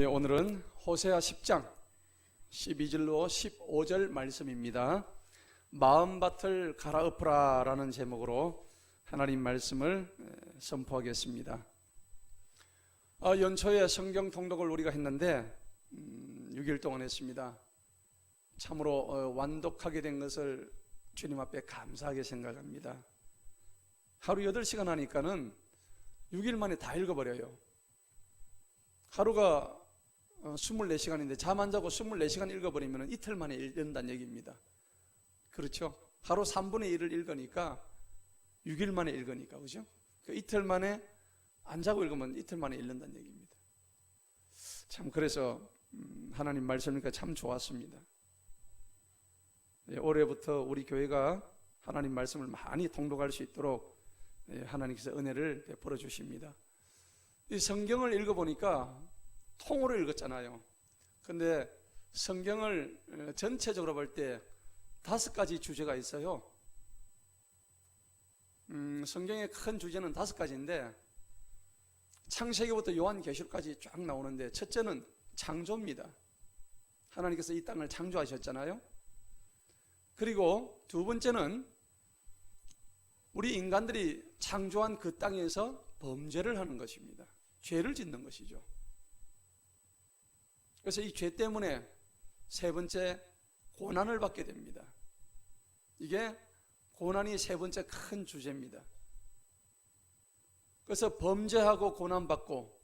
오늘은 호세아 10장 12절로 15절 말씀입니다. 마음밭을 갈아엎으라 라는 제목으로 하나님 말씀을 선포하겠습니다. 연초에 성경 통독을 우리가 했는데 6일 동안 했습니다. 참으로 완독하게 된 것을 주님 앞에 감사하게 생각합니다. 하루 8시간 하니까는 6일 만에 다 읽어버려요. 하루가 24시간인데 잠 안 자고 24시간 읽어버리면 이틀 만에 읽는다는 얘기입니다. 그렇죠? 하루 3분의 1을 읽으니까 6일 만에 읽으니까, 그죠? 이틀 만에 안 자고 읽으면 이틀 만에 읽는다는 얘기입니다. 참 그래서 하나님 말씀이니까 참 좋았습니다. 올해부터 우리 교회가 하나님 말씀을 많이 통독할 수 있도록 하나님께서 은혜를 베풀어 주십니다. 이 성경을 읽어보니까 통으로 읽었잖아요. 근데 성경을 전체적으로 볼 때 5가지 주제가 있어요. 성경의 큰 주제는 5가지인데 창세기부터 요한계시록까지 쫙 나오는데, 첫째는 창조입니다. 하나님께서 이 땅을 창조하셨잖아요. 그리고 두 번째는 우리 인간들이 창조한 그 땅에서 범죄를 하는 것입니다. 죄를 짓는 것이죠. 그래서 이 죄 때문에 세 번째 고난을 받게 됩니다. 이게 고난이 세 번째 큰 주제입니다. 그래서 범죄하고 고난받고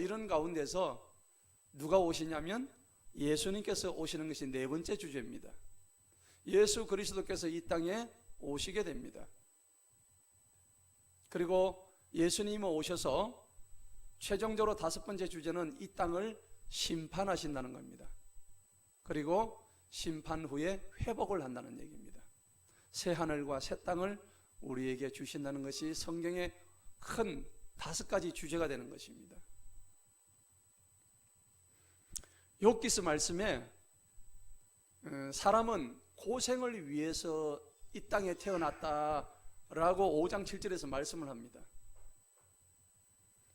이런 가운데서 누가 오시냐면 예수님께서 오시는 것이 네 번째 주제입니다. 예수 그리스도께서 이 땅에 오시게 됩니다. 그리고 예수님이 오셔서 최종적으로 5번째 주제는 이 땅을 심판하신다는 겁니다. 그리고 심판 후에 회복을 한다는 얘기입니다. 새 하늘과 새 땅을 우리에게 주신다는 것이 성경의 큰 5가지 주제가 되는 것입니다. 욥기서 말씀에 사람은 고생을 위해서 이 땅에 태어났다라고 5장 7절에서 말씀을 합니다.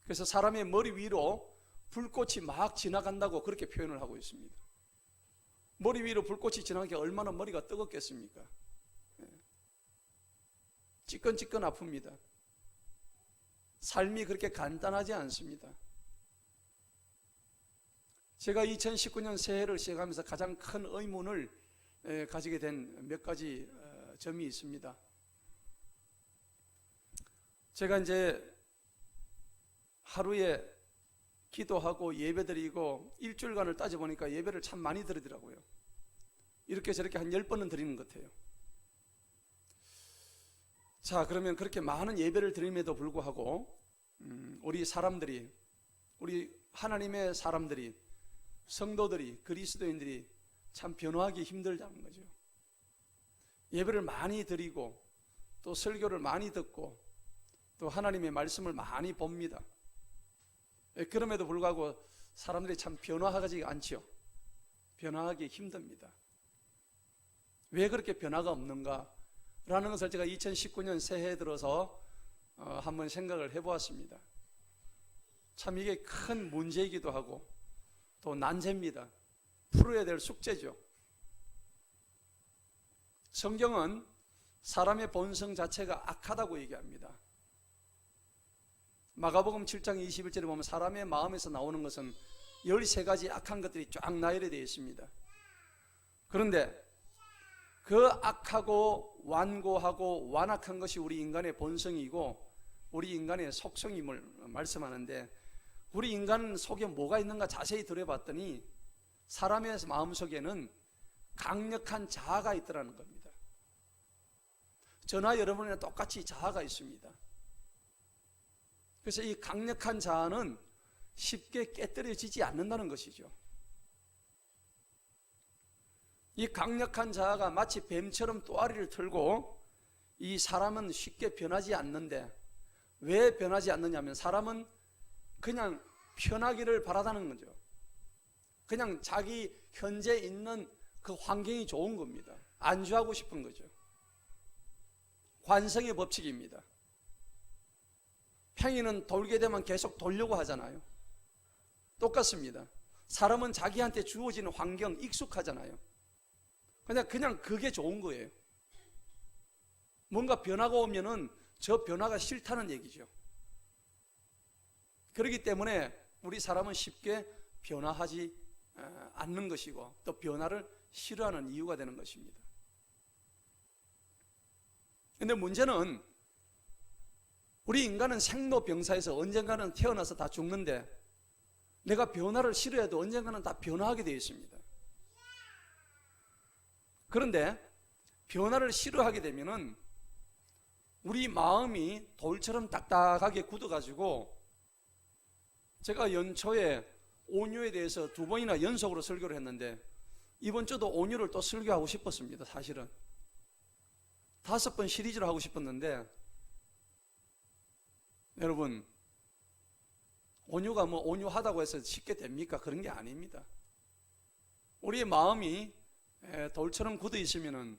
그래서 사람의 머리 위로 불꽃이 막 지나간다고 그렇게 표현을 하고 있습니다. 머리 위로 불꽃이 지나가게 얼마나 머리가 뜨겁겠습니까? 찌끈찌끈 아픕니다. 삶이 그렇게 간단하지 않습니다. 제가 2019년 새해를 시작하면서 가장 큰 의문을 가지게 된 몇 가지 점이 있습니다. 제가 이제 하루에 기도하고 예배드리고 일주일간을 따져보니까 예배를 참 많이 드리더라고요. 이렇게 저렇게 한 10번은 드리는 것 같아요. 자, 그러면 그렇게 많은 예배를 드림에도 불구하고 우리 사람들이, 우리 하나님의 사람들이, 성도들이, 그리스도인들이 참 변화하기 힘들다는 거죠. 예배를 많이 드리고 또 설교를 많이 듣고 또 하나님의 말씀을 많이 봅니다. 그럼에도 불구하고 사람들이 참 변화하지 않지요. 변화하기 힘듭니다. 왜 그렇게 변화가 없는가? 라는 것을 제가 2019년 새해에 들어서 한번 생각을 해보았습니다. 참 이게 큰 문제이기도 하고 또 난제입니다. 풀어야 될 숙제죠. 성경은 사람의 본성 자체가 악하다고 얘기합니다. 마가복음 7장 21절에 보면 사람의 마음에서 나오는 것은 13가지 악한 것들이 쫙 나열이 되어 있습니다. 그런데 그 악하고 완고하고 완악한 것이 우리 인간의 본성이고 우리 인간의 속성임을 말씀하는데, 우리 인간 속에 뭐가 있는가 자세히 들여봤더니 사람의 마음속에는 강력한 자아가 있더라는 겁니다. 저나 여러분이나 똑같이 자아가 있습니다. 그래서 이 강력한 자아는 쉽게 깨뜨려지지 않는다는 것이죠. 이 강력한 자아가 마치 뱀처럼 또아리를 틀고 이 사람은 쉽게 변하지 않는데, 왜 변하지 않느냐면 사람은 그냥 편하기를 바라다는 거죠. 그냥 자기 현재 있는 그 환경이 좋은 겁니다. 안주하고 싶은 거죠. 관성의 법칙입니다. 팽이는 돌게 되면 계속 돌려고 하잖아요. 똑같습니다. 사람은 자기한테 주어지는 환경 익숙하잖아요. 그냥 그게 좋은 거예요. 뭔가 변화가 오면은 저 변화가 싫다는 얘기죠. 그렇기 때문에 우리 사람은 쉽게 변화하지 않는 것이고 또 변화를 싫어하는 이유가 되는 것입니다. 그런데 문제는 우리 인간은 생로병사에서 언젠가는 태어나서 다 죽는데 내가 변화를 싫어해도 언젠가는 다 변화하게 되어 있습니다. 그런데 변화를 싫어하게 되면은 우리 마음이 돌처럼 딱딱하게 굳어가지고, 제가 연초에 온유에 대해서 2번이나 연속으로 설교를 했는데 이번 주도 온유를 또 설교하고 싶었습니다. 사실은 5번 시리즈로 하고 싶었는데, 여러분, 온유가 뭐 온유하다고 해서 쉽게 됩니까? 그런 게 아닙니다. 우리의 마음이 돌처럼 굳어 있으면은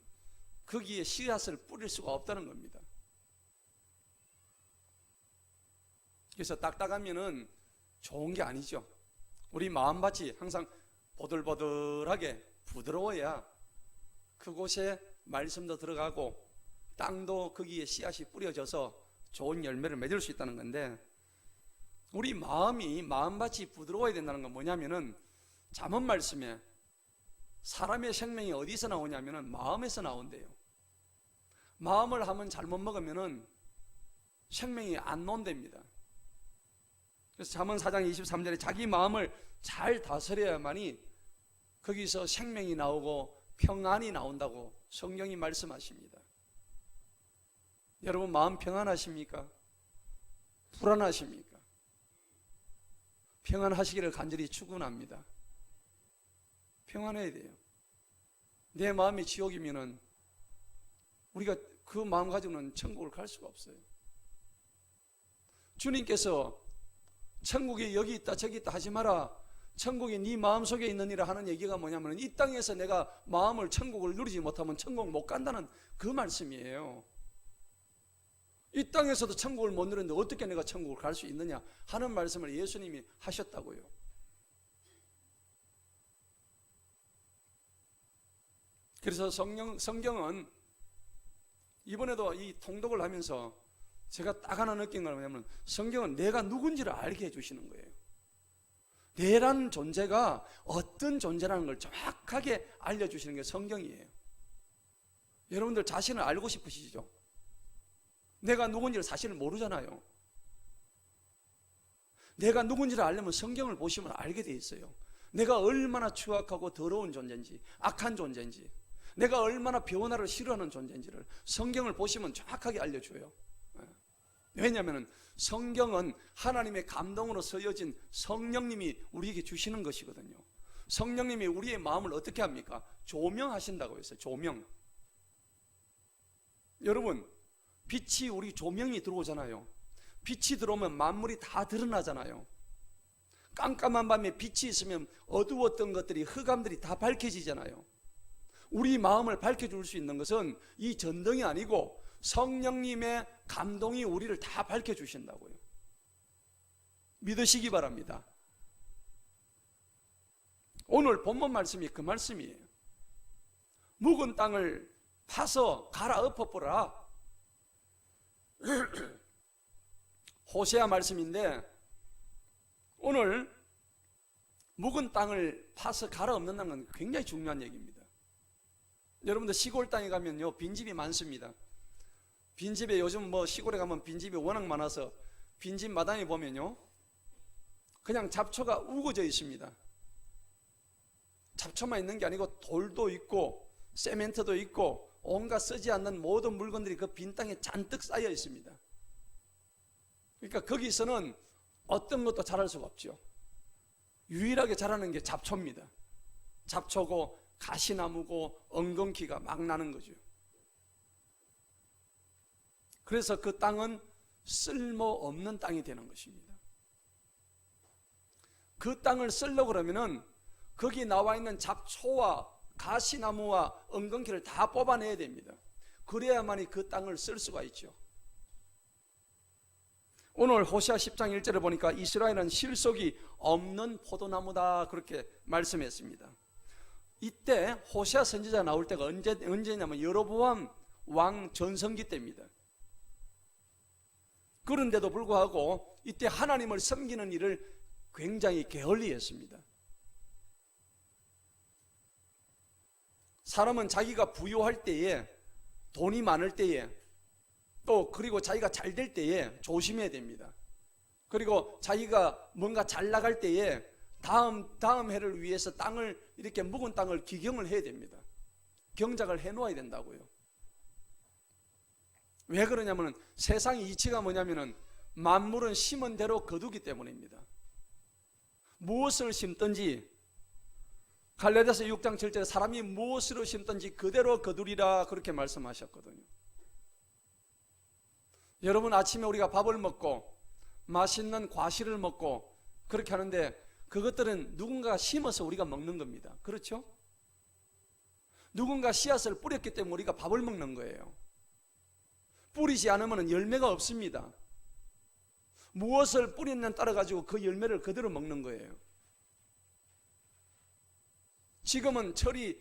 거기에 씨앗을 뿌릴 수가 없다는 겁니다. 그래서 딱딱하면은 좋은 게 아니죠. 우리 마음밭이 항상 보들보들하게 부드러워야 그곳에 말씀도 들어가고 땅도 거기에 씨앗이 뿌려져서 좋은 열매를 맺을 수 있다는 건데, 우리 마음밭이 부드러워야 된다는 건 뭐냐면은 잠언 말씀에 사람의 생명이 어디서 나오냐면은 마음에서 나온대요. 마음을 한번 잘못 먹으면은 생명이 안 나온답니다. 그래서 잠언 4장 23절에 자기 마음을 잘 다스려야만이 거기서 생명이 나오고 평안이 나온다고 성경이 말씀하십니다. 여러분, 마음 평안하십니까? 불안하십니까? 평안하시기를 간절히 축원합니다. 평안해야 돼요. 내 마음이 지옥이면은 우리가 그 마음 가지고는 천국을 갈 수가 없어요. 주님께서 천국이 여기 있다 저기 있다 하지 마라, 천국이 네 마음속에 있느니라 하는 얘기가 뭐냐면 이 땅에서 내가 마음을 천국을 누리지 못하면 천국 못 간다는 그 말씀이에요. 이 땅에서도 천국을 못 누리는데 어떻게 내가 천국을 갈 수 있느냐 하는 말씀을 예수님이 하셨다고요. 그래서 성경은 이번에도 이 통독을 하면서 제가 딱 하나 느낀 건 뭐냐면, 성경은 내가 누군지를 알게 해주시는 거예요. 내라는 존재가 어떤 존재라는 걸 정확하게 알려주시는 게 성경이에요. 여러분들 자신을 알고 싶으시죠? 내가 누군지를 사실 모르잖아요. 내가 누군지를 알려면 성경을 보시면 알게 돼 있어요. 내가 얼마나 추악하고 더러운 존재인지, 악한 존재인지, 내가 얼마나 변화를 싫어하는 존재인지를 성경을 보시면 정확하게 알려줘요. 왜냐하면 성경은 하나님의 감동으로 쓰여진 성령님이 우리에게 주시는 것이거든요. 성령님이 우리의 마음을 어떻게 합니까? 조명하신다고 했어요. 조명. 여러분, 빛이 우리 조명이 들어오잖아요. 빛이 들어오면 만물이 다 드러나잖아요. 깜깜한 밤에 빛이 있으면 어두웠던 것들이, 흑암들이 다 밝혀지잖아요. 우리 마음을 밝혀줄 수 있는 것은 이 전등이 아니고 성령님의 감동이 우리를 다 밝혀주신다고요. 믿으시기 바랍니다. 오늘 본문 말씀이 그 말씀이에요. 묵은 땅을 파서 갈아엎어보라. 호세아 말씀인데, 오늘 묵은 땅을 파서 갈아엎는다는 건 굉장히 중요한 얘기입니다. 여러분들 시골 땅에 가면요, 빈집이 많습니다. 빈집에 요즘 뭐 시골에 가면 빈집이 워낙 많아서 빈집 마당에 보면요, 그냥 잡초가 우거져 있습니다. 잡초만 있는 게 아니고 돌도 있고 세멘트도 있고 온갖 쓰지 않는 모든 물건들이 그 빈 땅에 잔뜩 쌓여 있습니다. 그러니까 거기서는 어떤 것도 자랄 수가 없죠. 유일하게 자라는 게 잡초입니다. 잡초고 가시나무고 엉겅퀴가 막 나는 거죠. 그래서 그 땅은 쓸모없는 땅이 되는 것입니다. 그 땅을 쓰려고 그러면은 거기 나와 있는 잡초와 가시나무와 엉겅퀴를 다 뽑아내야 됩니다. 그래야만이 그 땅을 쓸 수가 있죠. 오늘 호세아 10장 1절에 보니까 이스라엘은 실속이 없는 포도나무다 그렇게 말씀했습니다. 이때 호세아 선지자 나올 때가 언제냐면 여로보암 왕 전성기 때입니다. 그런데도 불구하고 이때 하나님을 섬기는 일을 굉장히 게을리했습니다. 사람은 자기가 부유할 때에, 돈이 많을 때에, 또 그리고 자기가 잘 될 때에 조심해야 됩니다. 그리고 자기가 뭔가 잘 나갈 때에 다음 해를 위해서 땅을, 이렇게 묵은 땅을 기경을 해야 됩니다. 경작을 해 놓아야 된다고요. 왜 그러냐면 세상의 이치가 뭐냐면은 만물은 심은 대로 거두기 때문입니다. 무엇을 심든지, 갈라디아서 6장 7절에 사람이 무엇으로 심든지 그대로 거두리라 그렇게 말씀하셨거든요. 여러분, 아침에 우리가 밥을 먹고 맛있는 과실을 먹고 그렇게 하는데 그것들은 누군가 심어서 우리가 먹는 겁니다. 그렇죠? 누군가 씨앗을 뿌렸기 때문에 우리가 밥을 먹는 거예요. 뿌리지 않으면 열매가 없습니다. 무엇을 뿌리느냐에 따라 가지고 그 열매를 그대로 먹는 거예요. 지금은 철이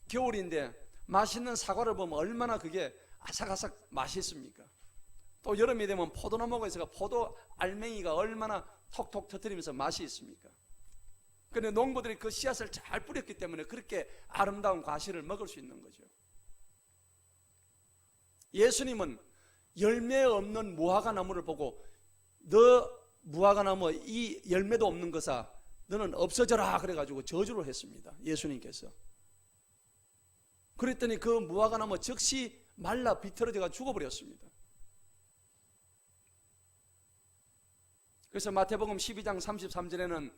겨울인데 맛있는 사과를 보면 얼마나 그게 아삭아삭 맛있습니까? 또 여름이 되면 포도나무가 있어서 포도 알맹이가 얼마나 톡톡 터뜨리면서 맛이 있습니까? 그런데 농부들이 그 씨앗을 잘 뿌렸기 때문에 그렇게 아름다운 과실을 먹을 수 있는 거죠. 예수님은 열매 없는 무화과 나무를 보고 너 무화과 나무 이 열매도 없는 것아 너는 없어져라 그래가지고 저주를 했습니다. 예수님께서. 그랬더니 그 무화과 나무 즉시 말라 비틀어져가 죽어버렸습니다. 그래서 마태복음 12장 33절에는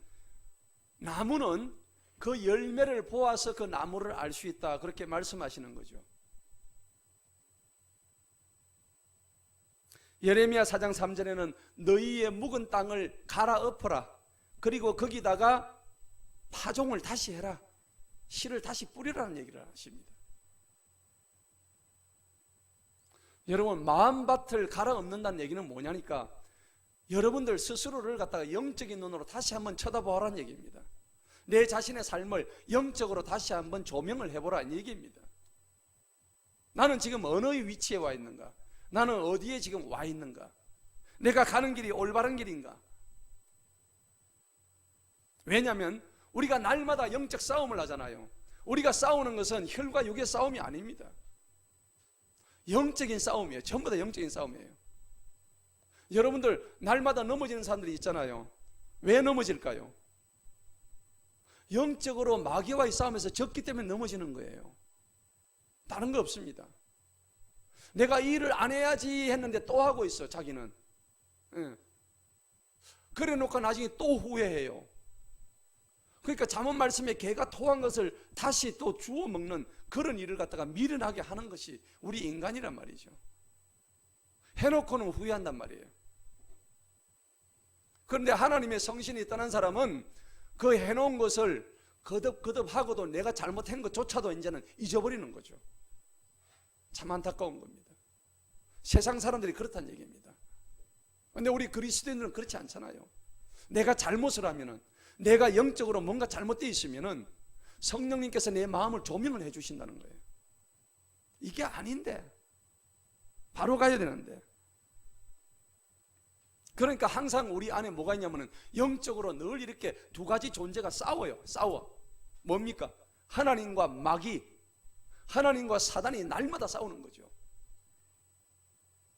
나무는 그 열매를 보아서 그 나무를 알 수 있다 그렇게 말씀하시는 거죠. 예레미야 4장 3절에는 너희의 묵은 땅을 갈아엎어라. 그리고 거기다가 파종을 다시 해라. 씨를 다시 뿌리라는 얘기를 하십니다. 여러분, 마음밭을 갈아엎는다는 얘기는 뭐냐니까 여러분들 스스로를 갖다가 영적인 눈으로 다시 한번 쳐다보라는 얘기입니다. 내 자신의 삶을 영적으로 다시 한번 조명을 해보라는 얘기입니다. 나는 지금 어느 위치에 와 있는가? 나는 어디에 지금 와 있는가? 내가 가는 길이 올바른 길인가? 왜냐하면 우리가 날마다 영적 싸움을 하잖아요. 우리가 싸우는 것은 혈과 육의 싸움이 아닙니다. 영적인 싸움이에요. 전부 다 영적인 싸움이에요. 여러분들 날마다 넘어지는 사람들이 있잖아요. 왜 넘어질까요? 영적으로 마귀와의 싸움에서 졌기 때문에 넘어지는 거예요. 다른 거 없습니다. 내가 이 일을 안 해야지 했는데 또 하고 있어 자기는. 그래 놓고 나중에 또 후회해요. 그러니까 잠언 말씀에 개가 토한 것을 다시 또 주워 먹는 그런 일을 갖다가 미련하게 하는 것이 우리 인간이란 말이죠. 해놓고는 후회한단 말이에요. 그런데 하나님의 성신이 떠난 사람은 그 해놓은 것을 거듭하고도 내가 잘못한 것조차도 이제는 잊어버리는 거죠. 참 안타까운 겁니다. 세상 사람들이 그렇다는 얘기입니다. 그런데 우리 그리스도인들은 그렇지 않잖아요. 내가 잘못을 하면은, 내가 영적으로 뭔가 잘못되어 있으면은 성령님께서 내 마음을 조명을 해 주신다는 거예요. 이게 아닌데 바로 가야 되는데. 그러니까 항상 우리 안에 뭐가 있냐면은 영적으로 늘 이렇게 두 가지 존재가 싸워. 뭡니까? 하나님과 마귀, 하나님과 사단이 날마다 싸우는 거죠.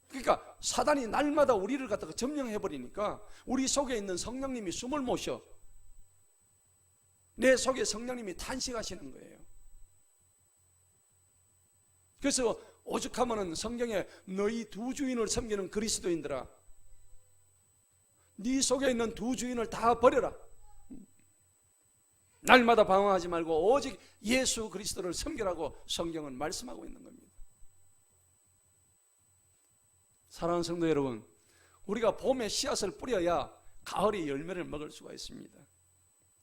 그러니까 사단이 날마다 우리를 갖다가 점령해버리니까 우리 속에 있는 성령님이 숨을 못 쉬어. 내 속에 성령님이 탄식하시는 거예요. 그래서 오죽하면은 성경에 너희 두 주인을 섬기는 그리스도인들아, 네 속에 있는 두 주인을 다 버려라. 날마다 방황하지 말고 오직 예수 그리스도를 섬기라고 성경은 말씀하고 있는 겁니다. 사랑하는 성도 여러분, 우리가 봄에 씨앗을 뿌려야 가을에 열매를 먹을 수가 있습니다.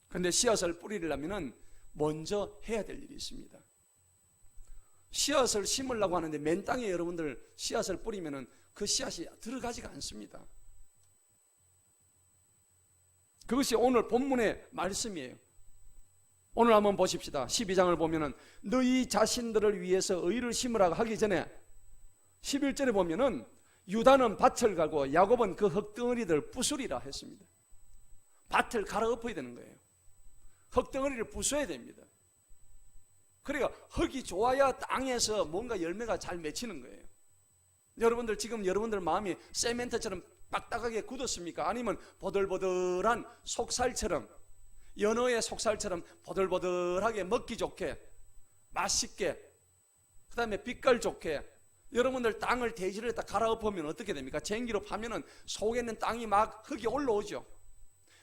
그런데 씨앗을 뿌리려면 먼저 해야 될 일이 있습니다. 씨앗을 심으려고 하는데 맨 땅에 여러분들 씨앗을 뿌리면 그 씨앗이 들어가지가 않습니다. 그것이 오늘 본문의 말씀이에요. 오늘 한번 보십시다. 12장을 보면은 너희 자신들을 위해서 의를 심으라 하기 전에 11절에 보면은 유다는 밭을 가고 야곱은 그 흙덩어리들 부수리라 했습니다. 밭을 갈아엎어야 되는 거예요. 흙덩어리를 부숴야 됩니다. 그러니까 흙이 좋아야 땅에서 뭔가 열매가 잘 맺히는 거예요. 여러분들 지금 여러분들 마음이 세멘트처럼 딱딱하게 굳었습니까? 아니면 보들보들한 속살처럼, 연어의 속살처럼 보들보들하게 먹기 좋게, 맛있게, 그 다음에 빛깔 좋게, 여러분들 땅을 대지를 딱 갈아엎으면 어떻게 됩니까? 쟁기로 파면은 속에 있는 땅이 막 흙이 올라오죠.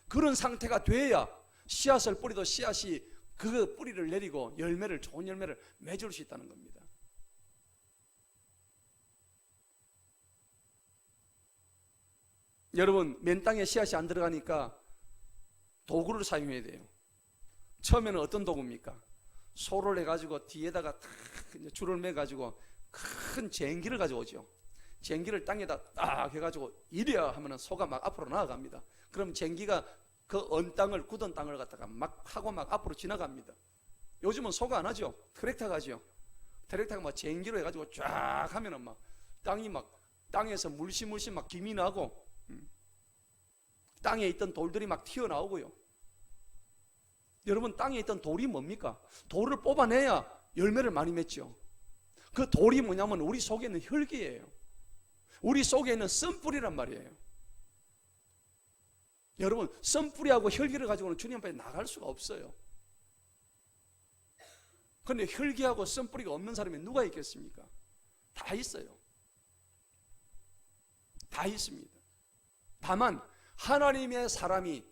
그런 상태가 돼야 씨앗을 뿌리도 씨앗이 그 뿌리를 내리고 열매를, 좋은 열매를 맺을 수 있다는 겁니다. 여러분, 맨 땅에 씨앗이 안 들어가니까 도구를 사용해야 돼요. 처음에는 어떤 도구입니까? 소를 해가지고 뒤에다가 탁 줄을 매가지고 큰 쟁기를 가져오죠. 쟁기를 땅에다 딱 해가지고 이래야 하면은 소가 막 앞으로 나아갑니다. 그럼 쟁기가 그 언 땅을, 굳은 땅을 갖다가 막 하고 막 앞으로 지나갑니다. 요즘은 소가 안 하죠. 트랙터가 하죠. 트랙터가 막 쟁기로 해가지고 쫙 하면은 막 땅이 막 땅에서 물씬 막 김이 나고 땅에 있던 돌들이 막 튀어나오고요. 여러분, 땅에 있던 돌이 뭡니까? 돌을 뽑아내야 열매를 많이 맺죠. 그 돌이 뭐냐면 우리 속에 있는 혈기예요. 우리 속에 있는 썬뿌리란 말이에요. 여러분, 썬뿌리하고 혈기를 가지고는 주님 앞에 나갈 수가 없어요. 그런데 혈기하고 썬뿌리가 없는 사람이 누가 있겠습니까? 다 있어요. 다 있습니다. 다만 하나님의 사람이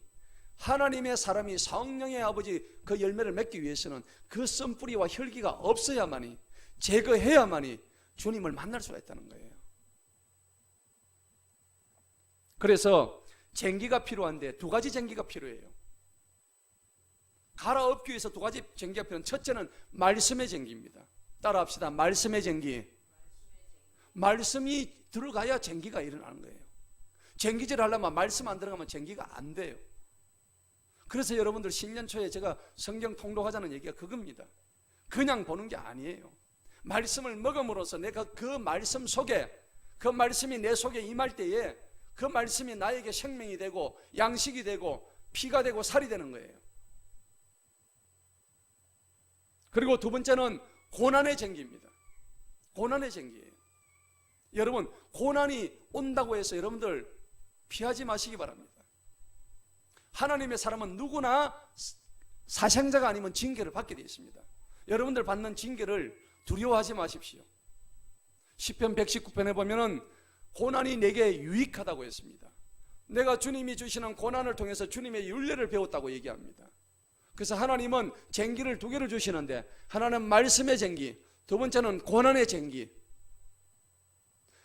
성령의 아버지 그 열매를 맺기 위해서는 그 썬뿌리와 혈기가 없어야만이, 제거해야만이 주님을 만날 수가 있다는 거예요. 그래서 쟁기가 필요한데 두 가지 쟁기가 필요해요. 갈아엎기 위해서 두 가지 쟁기가 필요한, 첫째는 말씀의 쟁기입니다. 따라합시다. 말씀의 쟁기. 말씀이 들어가야 쟁기가 일어나는 거예요. 쟁기질 하려면 말씀 안 들어가면 쟁기가 안 돼요. 그래서 여러분들 신년 초에 제가 성경 통독하자는 얘기가 그겁니다. 그냥 보는 게 아니에요. 말씀을 먹음으로써 내가 그 말씀 속에, 그 말씀이 내 속에 임할 때에 그 말씀이 나에게 생명이 되고 양식이 되고 피가 되고 살이 되는 거예요. 그리고 두 번째는 고난의 쟁기입니다. 고난의 쟁기예요. 여러분, 고난이 온다고 해서 여러분들 피하지 마시기 바랍니다. 하나님의 사람은 누구나 사상자가 아니면 징계를 받게 되어 있습니다. 여러분들 받는 징계를 두려워하지 마십시오. 시편 119편에 보면은 고난이 내게 유익하다고 했습니다. 내가 주님이 주시는 고난을 통해서 주님의 윤례를 배웠다고 얘기합니다. 그래서 하나님은 쟁기를 두 개를 주시는데, 하나는 말씀의 쟁기, 두 번째는 고난의 쟁기.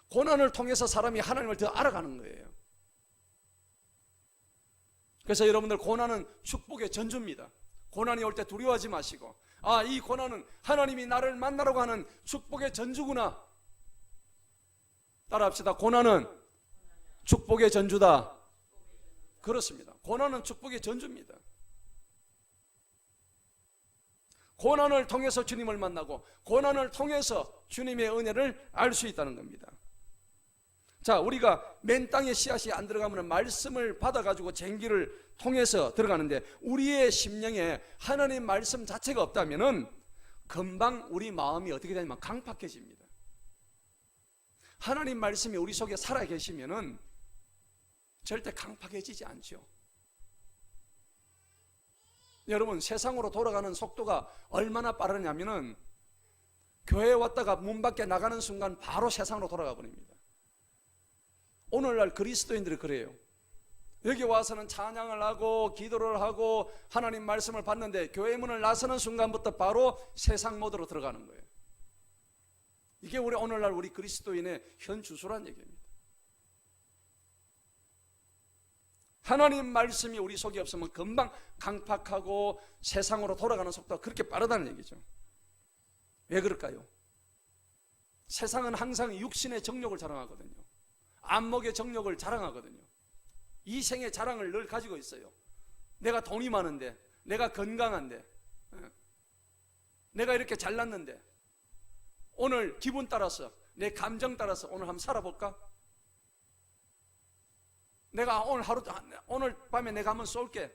고난을 통해서 사람이 하나님을 더 알아가는 거예요. 그래서 여러분들, 고난은 축복의 전주입니다. 고난이 올 때 두려워하지 마시고, 아, 이 고난은 하나님이 나를 만나라고 하는 축복의 전주구나. 따라합시다. 고난은 축복의 전주다. 그렇습니다. 고난은 축복의 전주입니다. 고난을 통해서 주님을 만나고 고난을 통해서 주님의 은혜를 알 수 있다는 겁니다. 자, 우리가 맨 땅에 씨앗이 안 들어가면 말씀을 받아가지고 쟁기를 통해서 들어가는데, 우리의 심령에 하나님 말씀 자체가 없다면은 금방 우리 마음이 어떻게 되냐면 강팍해집니다. 하나님 말씀이 우리 속에 살아 계시면은 절대 강팍해지지 않죠. 여러분, 세상으로 돌아가는 속도가 얼마나 빠르냐면은 교회에 왔다가 문 밖에 나가는 순간 바로 세상으로 돌아가 버립니다. 오늘날 그리스도인들이 그래요. 여기 와서는 찬양을 하고 기도를 하고 하나님 말씀을 받는데 교회 문을 나서는 순간부터 바로 세상 모드로 들어가는 거예요. 이게 오늘날 우리 그리스도인의 현 주소란 얘기입니다. 하나님 말씀이 우리 속에 없으면 금방 강팍하고 세상으로 돌아가는 속도가 그렇게 빠르다는 얘기죠. 왜 그럴까요? 세상은 항상 육신의 정욕을 자랑하거든요. 안목의 정욕을 자랑하거든요. 이생의 자랑을 늘 가지고 있어요. 내가 돈이 많은데, 내가 건강한데, 내가 이렇게 잘났는데, 오늘 기분 따라서, 내 감정 따라서 오늘 한번 살아볼까? 내가 오늘 밤에 내가 한번 쏠게.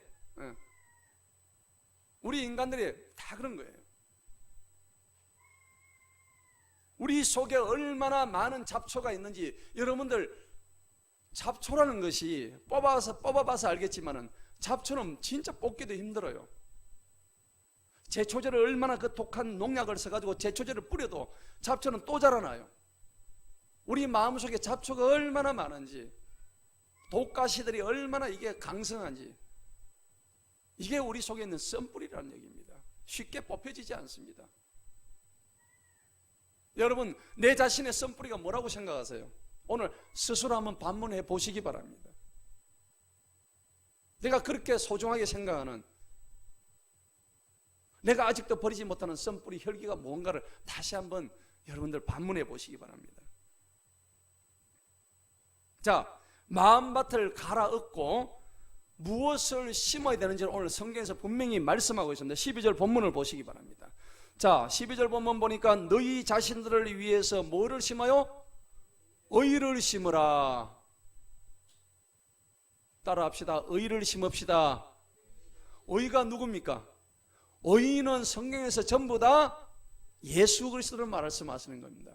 우리 인간들이 다 그런 거예요. 우리 속에 얼마나 많은 잡초가 있는지 여러분들, 잡초라는 것이 뽑아봐서 알겠지만은 잡초는 진짜 뽑기도 힘들어요. 제초제를 얼마나 그 독한 농약을 써가지고 제초제를 뿌려도 잡초는 또 자라나요. 우리 마음속에 잡초가 얼마나 많은지, 독가시들이 얼마나 이게 강성한지, 이게 우리 속에 있는 썬뿌리라는 얘기입니다. 쉽게 뽑혀지지 않습니다. 여러분, 내 자신의 썬뿌리가 뭐라고 생각하세요? 오늘 스스로 한번 반문해 보시기 바랍니다. 내가 그렇게 소중하게 생각하는, 내가 아직도 버리지 못하는 썬뿌리 혈기가 뭔가를 다시 한번 여러분들 반문해 보시기 바랍니다. 자, 마음밭을 갈아엎고 무엇을 심어야 되는지를 오늘 성경에서 분명히 말씀하고 있습니다. 12절 본문을 보시기 바랍니다. 자, 12절 본문 보니까 너희 자신들을 위해서 뭐를 심어요? 의를 심으라. 따라합시다. 의를 심읍시다. 의가 누굽니까? 의는 성경에서 전부 다 예수 그리스도를 말씀하시는 겁니다.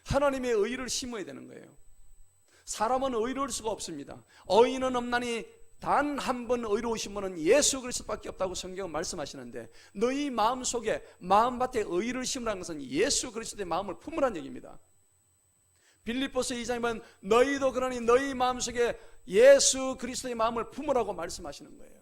하나님의 의를 심어야 되는 거예요. 사람은 의로울 수가 없습니다. 의인은 없나니 단 한 번 의로우신 분은 예수 그리스도밖에 없다고 성경은 말씀하시는데, 너희 마음속에 마음밭에 의를 심으라는 것은 예수 그리스도의 마음을 품으라는 얘기입니다. 빌립보서 2장에 보면 너희도 그러니 너희 마음속에 예수 그리스도의 마음을 품으라고 말씀하시는 거예요.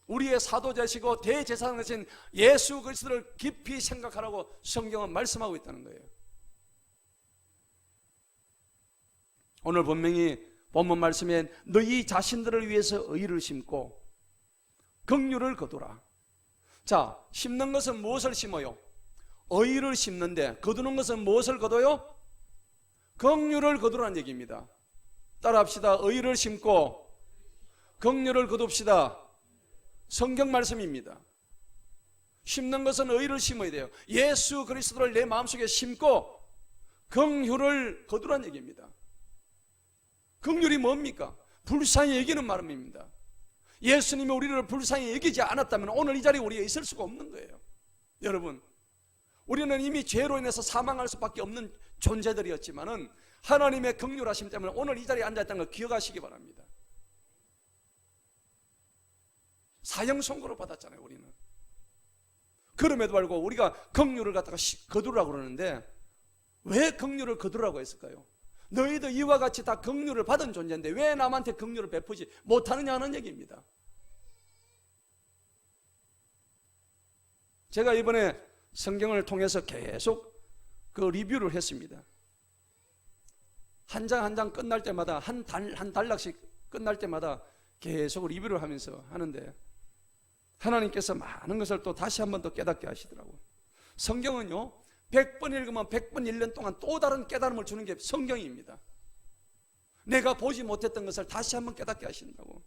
우리의 사도자시고 대제사장이신 예수 그리스도를 깊이 생각하라고 성경은 말씀하고 있다는 거예요. 오늘 분명히 본문 말씀에 너희 자신들을 위해서 의를 심고 긍휼을 거두라. 자, 심는 것은 무엇을 심어요? 의를 심는데 거두는 것은 무엇을 거둬요? 긍휼을 거두라는 얘기입니다. 따라합시다. 의를 심고 긍휼을 거둡시다. 성경 말씀입니다. 심는 것은 의를 심어야 돼요. 예수 그리스도를 내 마음속에 심고 긍휼을 거두라는 얘기입니다. 긍휼이 뭡니까? 불쌍히 여기는 말입니다. 예수님이 우리를 불쌍히 여기지 않았다면 오늘 이 자리에 우리가 있을 수가 없는 거예요. 여러분, 우리는 이미 죄로 인해서 사망할 수밖에 없는 존재들이었지만은 하나님의 긍휼하심 때문에 오늘 이 자리에 앉아있다는 걸 기억하시기 바랍니다. 사형 선고를 받았잖아요, 우리는. 그럼에도 불구하고 우리가 긍휼을 갖다가 거두라고 그러는데 왜 긍휼을 거두라고 했을까요? 너희도 이와 같이 다 긍휼을 받은 존재인데 왜 남한테 긍휼을 베푸지 못하느냐는 얘기입니다. 제가 이번에 성경을 통해서 계속 그 리뷰를 했습니다. 한 장 한 장 끝날 때마다 한 단락씩 끝날 때마다 계속 리뷰를 하면서 하는데 하나님께서 많은 것을 또 다시 한 번 더 깨닫게 하시더라고요. 성경은요 100번 읽으면 100번 1년 동안 또 다른 깨달음을 주는 게 성경입니다. 내가 보지 못했던 것을 다시 한번 깨닫게 하신다고.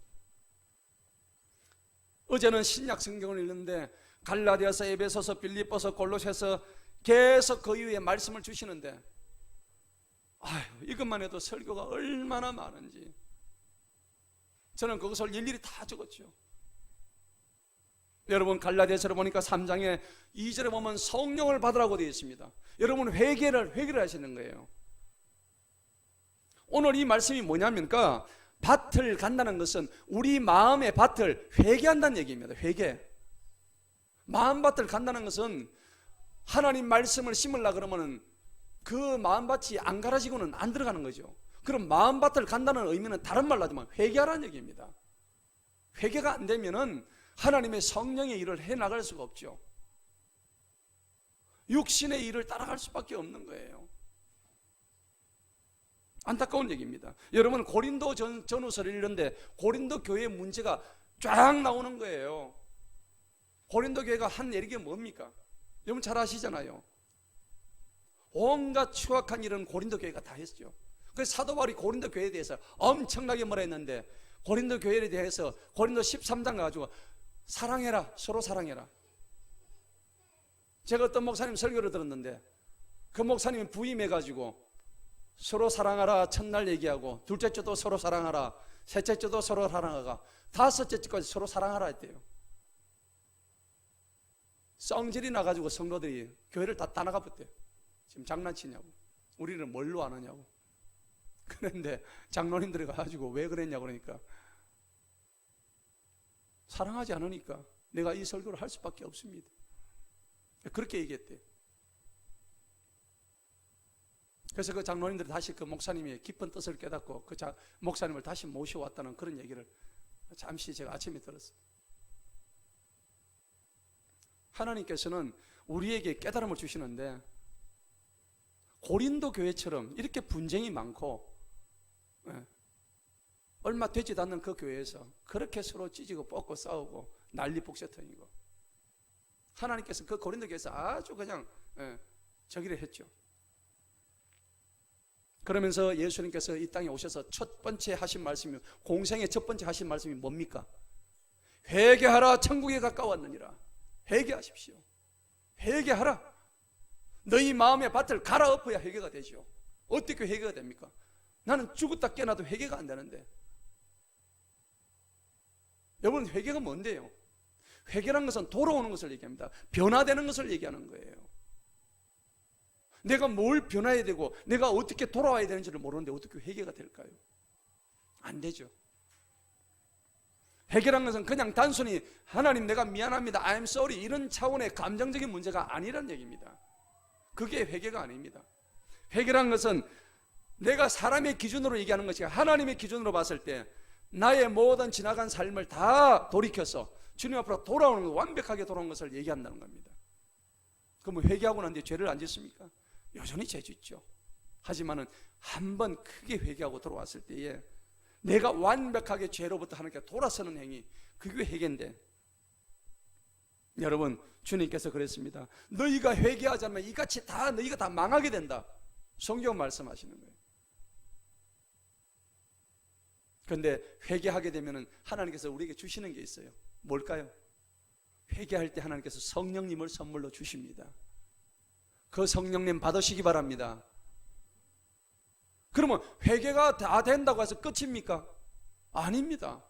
어제는 신약 성경을 읽는데 갈라디아서, 에베소서, 빌립보서, 골로새서 계속 그 이후에 말씀을 주시는데 이것만 해도 설교가 얼마나 많은지 저는 그것을 일일이 다 적었죠. 여러분 갈라디아서를 보니까 3장에 2절에 보면 성령을 받으라고 되어 있습니다. 여러분 회개를 하시는 거예요. 오늘 이 말씀이 뭐냐면까 밭을 간다는 것은 우리 마음의 밭을 회개한다는 얘기입니다. 회개. 마음밭을 간다는 것은 하나님 말씀을 심으려고 그러면 그 마음밭이 안 갈아지고는 안 들어가는 거죠. 그럼 마음밭을 간다는 의미는 다른 말로 하지만 회개하라는 얘기입니다. 회개가 안 되면은 하나님의 성령의 일을 해나갈 수가 없죠. 육신의 일을 따라갈 수밖에 없는 거예요. 안타까운 얘기입니다. 여러분 고린도 전후서를 읽는데 고린도 교회의 문제가 쫙 나오는 거예요. 고린도 교회가 한 일이 뭡니까? 여러분 잘 아시잖아요. 온갖 추악한 일은 고린도 교회가 다 했죠. 그래서 사도 바울이 고린도 교회에 대해서 엄청나게 뭐라 했는데 고린도 교회에 대해서 고린도 13장 가지고 사랑해라, 서로 사랑해라. 제가 어떤 목사님 설교를 들었는데 그 목사님이 부임해가지고 서로 사랑하라 첫날 얘기하고, 둘째 주도 서로 사랑하라, 셋째 주도 서로 사랑하라, 다섯째 주까지 서로 사랑하라 했대요. 썽질이 나가지고 성도들이 교회를 다 떠나가 버렸대요. 지금 장난치냐고, 우리는 뭘로 안 하냐고. 그런데 장로님들이 가가지고 왜 그랬냐고 그러니까 사랑하지 않으니까 내가 이 설교를 할 수밖에 없습니다. 그렇게 얘기했대요. 그래서 그 장로님들이 다시 그 목사님의 깊은 뜻을 깨닫고 그 목사님을 다시 모셔왔다는 그런 얘기를 잠시 제가 아침에 들었어요. 하나님께서는 우리에게 깨달음을 주시는데 고린도 교회처럼 이렇게 분쟁이 많고 얼마 되지도 않는 그 교회에서 그렇게 서로 찢고 뽑고 싸우고 난리 북새통이고, 하나님께서 그 고린도 교회에서 아주 그냥 저기를 했죠. 그러면서 예수님께서 이 땅에 오셔서 첫 번째 하신 말씀이, 공생의 첫 번째 하신 말씀이 뭡니까? 회개하라, 천국에 가까웠느니라. 회개하십시오. 회개하라. 너희 마음의 밭을 갈아엎어야 회개가 되죠. 어떻게 회개가 됩니까? 나는 죽었다 깨어나도 회개가 안 되는데. 여러분, 회개가 뭔데요? 회개란 것은 돌아오는 것을 얘기합니다. 변화되는 것을 얘기하는 거예요. 내가 뭘 변화해야 되고 내가 어떻게 돌아와야 되는지를 모르는데 어떻게 회개가 될까요? 안 되죠. 회개란 것은 그냥 단순히 하나님 내가 미안합니다, I'm sorry, 이런 차원의 감정적인 문제가 아니란 얘기입니다. 그게 회개가 아닙니다. 회개란 것은 내가 사람의 기준으로 얘기하는 것이 하나님의 기준으로 봤을 때 나의 모든 지나간 삶을 다 돌이켜서 주님 앞으로 돌아오는 것, 완벽하게 돌아오는 것을 얘기한다는 겁니다. 그럼 회개하고 난 뒤에 죄를 안 짓습니까? 여전히 죄 짓죠. 하지만은 한번 크게 회개하고 돌아왔을 때에 내가 완벽하게 죄로부터 하나님께 돌아서는 행위, 그게 회개인데, 여러분, 주님께서 그랬습니다. 너희가 회개하지 않으면 이같이 다 너희가 다 망하게 된다. 성경 말씀하시는 거예요. 그런데 회개하게 되면 하나님께서 우리에게 주시는 게 있어요. 뭘까요? 회개할 때 하나님께서 성령님을 선물로 주십니다. 그 성령님 받으시기 바랍니다. 그러면 회개가 다 된다고 해서 끝입니까? 아닙니다.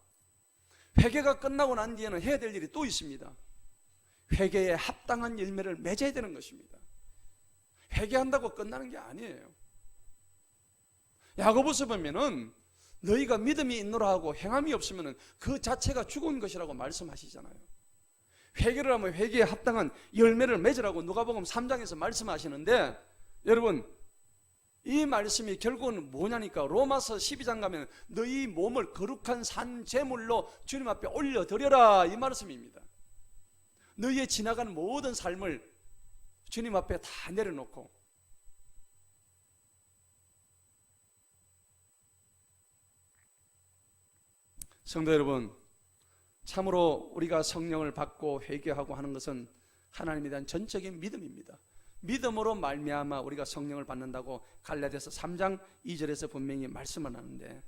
회개가 끝나고 난 뒤에는 해야 될 일이 또 있습니다. 회개에 합당한 열매를 맺어야 되는 것입니다. 회개한다고 끝나는 게 아니에요. 야고보서 보면은 너희가 믿음이 있노라 하고 행함이 없으면 그 자체가 죽은 것이라고 말씀하시잖아요. 회개를 하면 회개에 합당한 열매를 맺으라고 누가복음 3장에서 말씀하시는데, 여러분, 이 말씀이 결국은 뭐냐니까 로마서 12장 가면 너희 몸을 거룩한 산 제물로 주님 앞에 올려드려라, 이 말씀입니다. 너희의 지나간 모든 삶을 주님 앞에 다 내려놓고, 성도 여러분, 참으로 우리가 성령을 받고 회개하고 하는 것은 하나님에 대한 전적인 믿음입니다. 믿음으로 말미암아 우리가 성령을 받는다고 갈라디아서 3장 2절에서 분명히 말씀을 하는데,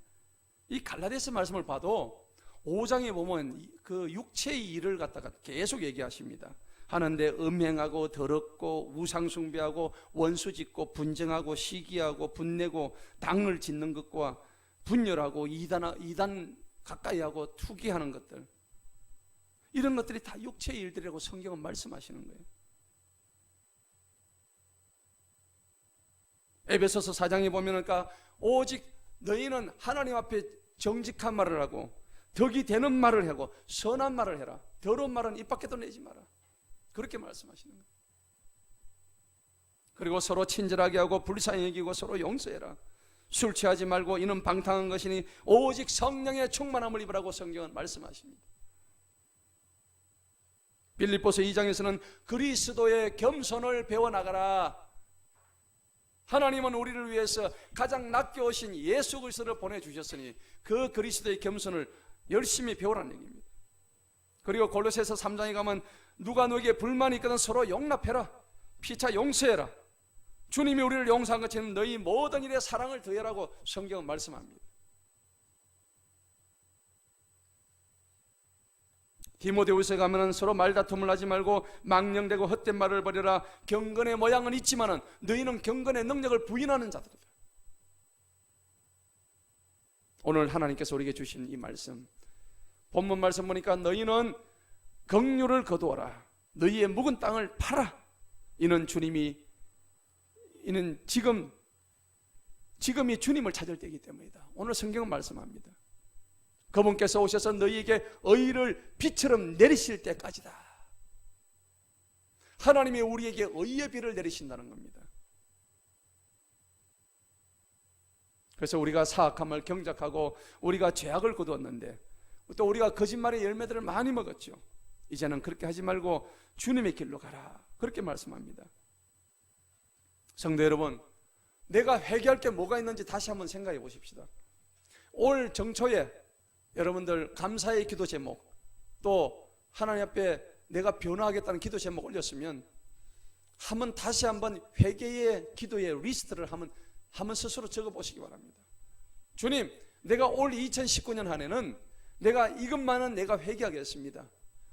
이 갈라디아서 말씀을 봐도 5장에 보면 그 육체의 일을 갖다가 계속 얘기하십니다. 하는데 음행하고 더럽고 우상숭배하고 원수짓고 분쟁하고 시기하고 분내고 당을 짓는 것과 분열하고 이단 가까이하고 투기하는 것들, 이런 것들이 다 육체의 일들이라고 성경은 말씀하시는 거예요. 에베소서 4장에 보면 오직 너희는 하나님 앞에 정직한 말을 하고 덕이 되는 말을 하고 선한 말을 해라. 더러운 말은 입 밖에도 내지 마라. 그렇게 말씀하시는 거예요. 그리고 서로 친절하게 하고 불쌍히 여기고 서로 용서해라. 술 취하지 말고 이는 방탕한 것이니 오직 성령의 충만함을 입으라고 성경은 말씀하십니다. 빌립보서 2장에서는 그리스도의 겸손을 배워나가라. 하나님은 우리를 위해서 가장 낮게 오신 예수 그리스도를 보내주셨으니 그 그리스도의 겸손을 열심히 배우라는 얘기입니다. 그리고 골로새서 3장에 가면 누가 너에게 불만이 있거든 서로 용납해라. 피차 용서해라. 주님이 우리를 용서한 것처럼 너희 모든 일에 사랑을 더해라고 성경은 말씀합니다. 디모데후서에 가면은 서로 말다툼을 하지 말고 망령되고 헛된 말을 버려라. 경건의 모양은 있지만은 너희는 경건의 능력을 부인하는 자들이다. 오늘 하나님께서 우리에게 주신 이 말씀, 본문 말씀 보니까 너희는 긍휼을 거두어라. 너희의 묵은 땅을 팔아. 이는 지금이 주님을 찾을 때이기 때문이다. 오늘 성경은 말씀합니다. 그분께서 오셔서 너희에게 의를 비처럼 내리실 때까지다. 하나님이 우리에게 의의 비를 내리신다는 겁니다. 그래서 우리가 사악함을 경작하고 우리가 죄악을 거두었는데 또 우리가 거짓말의 열매들을 많이 먹었죠. 이제는 그렇게 하지 말고 주님의 길로 가라. 그렇게 말씀합니다. 성도 여러분, 내가 회개할 게 뭐가 있는지 다시 한번 생각해 보십시다. 올 정초에 여러분들 감사의 기도 제목, 또 하나님 앞에 내가 변화하겠다는 기도 제목 올렸으면 다시 한번 회개의 기도의 리스트를 한번 스스로 적어 보시기 바랍니다. 주님, 내가 올 2019년 한 해는 내가 이것만은 내가 회개하겠습니다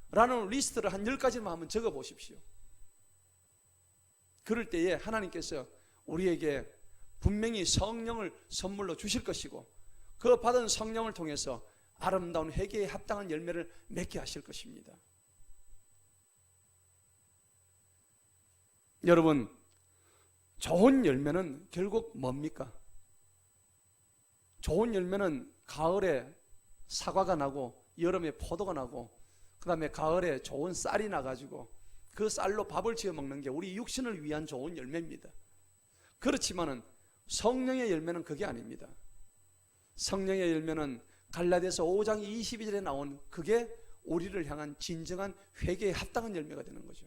라는 리스트를 한 10가지만 한번 적어 보십시오. 그럴 때에 하나님께서 우리에게 분명히 성령을 선물로 주실 것이고 그 받은 성령을 통해서 아름다운 회개에 합당한 열매를 맺게 하실 것입니다. 여러분, 좋은 열매는 결국 뭡니까? 좋은 열매는 가을에 사과가 나고 여름에 포도가 나고 그 다음에 가을에 좋은 쌀이 나가지고 그 쌀로 밥을 지어 먹는 게 우리 육신을 위한 좋은 열매입니다. 그렇지만은 성령의 열매는 그게 아닙니다. 성령의 열매는 갈라디아서 5장 22절에 나온 그게 우리를 향한 진정한 회개에 합당한 열매가 되는 거죠.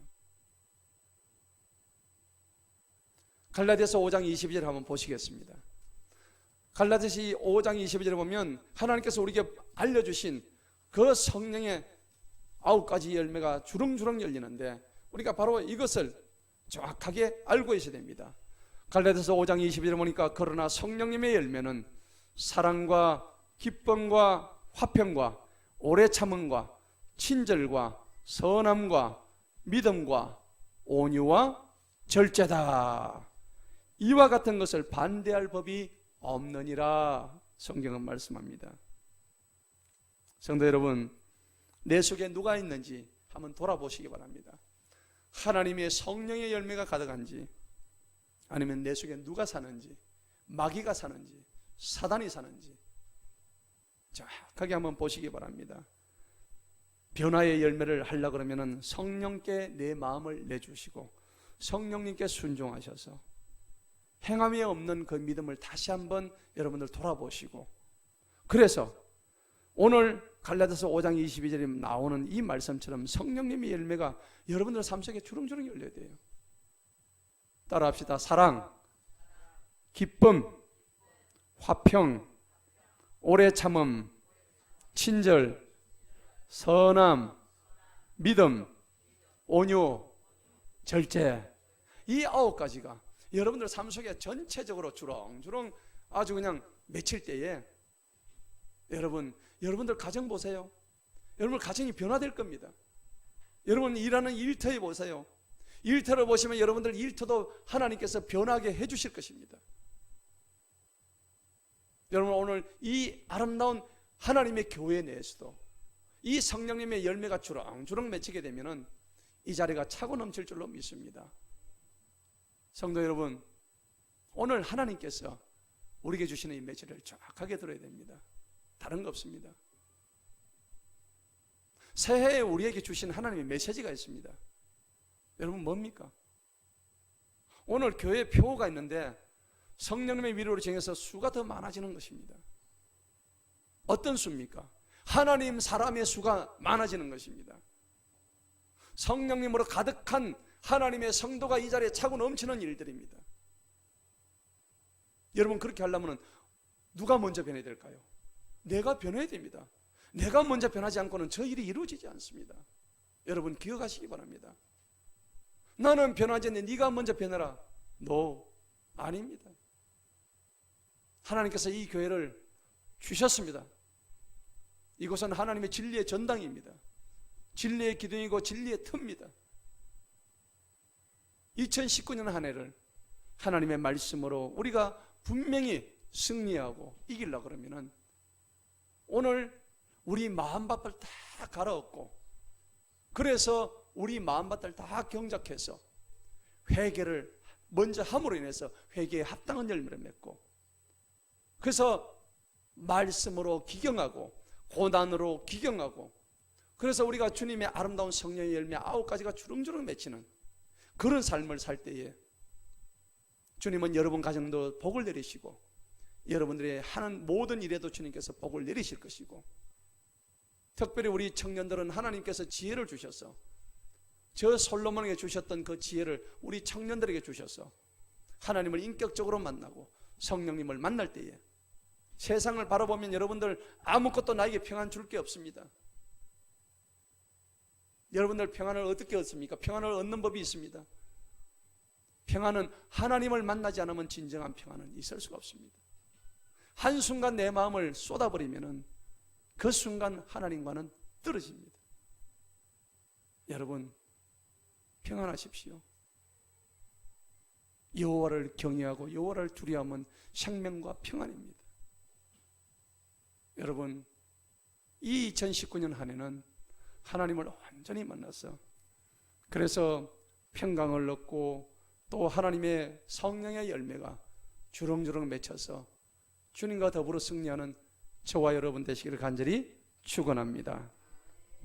갈라디아서 5장 22절 한번 보시겠습니다. 갈라디아서 5장 22절에 보면 하나님께서 우리에게 알려주신 그 성령의 9가지 열매가 주렁주렁 열리는데 우리가 바로 이것을 정확하게 알고 있어야 됩니다. 갈라디아서 5장 22절에 보니까 그러나 성령님의 열매는 사랑과 기쁨과 화평과 오래 참음과 친절과 선함과 믿음과 온유와 절제다. 이와 같은 것을 반대할 법이 없느니라. 성경은 말씀합니다. 성도 여러분, 내 속에 누가 있는지 한번 돌아보시기 바랍니다. 하나님의 성령의 열매가 가득한지 아니면 내 속에 누가 사는지, 마귀가 사는지, 사단이 사는지 정확하게 한번 보시기 바랍니다. 변화의 열매를 하려고 그러면 성령께 내 마음을 내주시고 성령님께 순종하셔서 행함이 없는 그 믿음을 다시 한번 여러분들 돌아보시고, 그래서 오늘 갈라디아서 5장 22절에 나오는 이 말씀처럼 성령님의 열매가 여러분들 삶 속에 주렁주렁 열려야 돼요. 따라합시다. 사랑, 기쁨, 화평, 오래 참음, 친절, 선함, 믿음, 온유, 절제. 이 9가지가 여러분들 삶 속에 전체적으로 주렁주렁 아주 그냥 맺힐 때에 여러분들 가정 보세요. 여러분 가정이 변화될 겁니다. 여러분 일하는 일터에 보세요. 일터를 보시면 여러분들 일터도 하나님께서 변하게 해주실 것입니다. 여러분 오늘 이 아름다운 하나님의 교회 내에서도 이 성령님의 열매가 주렁주렁 맺히게 되면은 이 자리가 차고 넘칠 줄로 믿습니다. 성도 여러분, 오늘 하나님께서 우리에게 주시는 이 메시지를 정확하게 들어야 됩니다. 다른 거 없습니다. 새해에 우리에게 주신 하나님의 메시지가 있습니다. 여러분 뭡니까? 오늘 교회 표가 있는데 성령님의 위로를 정해서 수가 더 많아지는 것입니다. 어떤 수입니까? 하나님 사람의 수가 많아지는 것입니다. 성령님으로 가득한 하나님의 성도가 이 자리에 차고 넘치는 일들입니다. 여러분 그렇게 하려면 누가 먼저 변해야 될까요? 내가 변해야 됩니다. 내가 먼저 변하지 않고는 저 일이 이루어지지 않습니다. 여러분 기억하시기 바랍니다. 나는 변하지 않는데 네가 먼저 변해라. No, 아닙니다. 하나님께서 이 교회를 주셨습니다. 이곳은 하나님의 진리의 전당입니다. 진리의 기둥이고 진리의 터입니다. 2019년 한 해를 하나님의 말씀으로 우리가 분명히 승리하고 이기려고 그러면은 오늘 우리 마음밭을 다 갈아엎고, 그래서 우리 마음밭을 다 경작해서 회개를 먼저 함으로 인해서 회개에 합당한 열매를 맺고, 그래서 말씀으로 기경하고 고난으로 기경하고, 그래서 우리가 주님의 아름다운 성령의 열매 9가지가 주렁주렁 맺히는 그런 삶을 살 때에 주님은 여러분 가정도 복을 내리시고 여러분들이 하는 모든 일에도 주님께서 복을 내리실 것이고, 특별히 우리 청년들은 하나님께서 지혜를 주셔서 저 솔로몬에게 주셨던 그 지혜를 우리 청년들에게 주셔서 하나님을 인격적으로 만나고 성령님을 만날 때에 세상을 바라보면 여러분들 아무것도 나에게 평안 줄 게 없습니다. 여러분들 평안을 어떻게 얻습니까? 평안을 얻는 법이 있습니다. 평안은 하나님을 만나지 않으면 진정한 평안은 있을 수가 없습니다. 한순간 내 마음을 쏟아버리면 그 순간 하나님과는 떨어집니다. 여러분 평안하십시오. 여호와를 경외하고 여호와를 두려워하면 생명과 평안입니다. 여러분 이 2019년 한 해는 하나님을 완전히 만나서, 그래서 평강을 얻고 또 하나님의 성령의 열매가 주렁주렁 맺혀서 주님과 더불어 승리하는 저와 여러분 되시기를 간절히 축원합니다.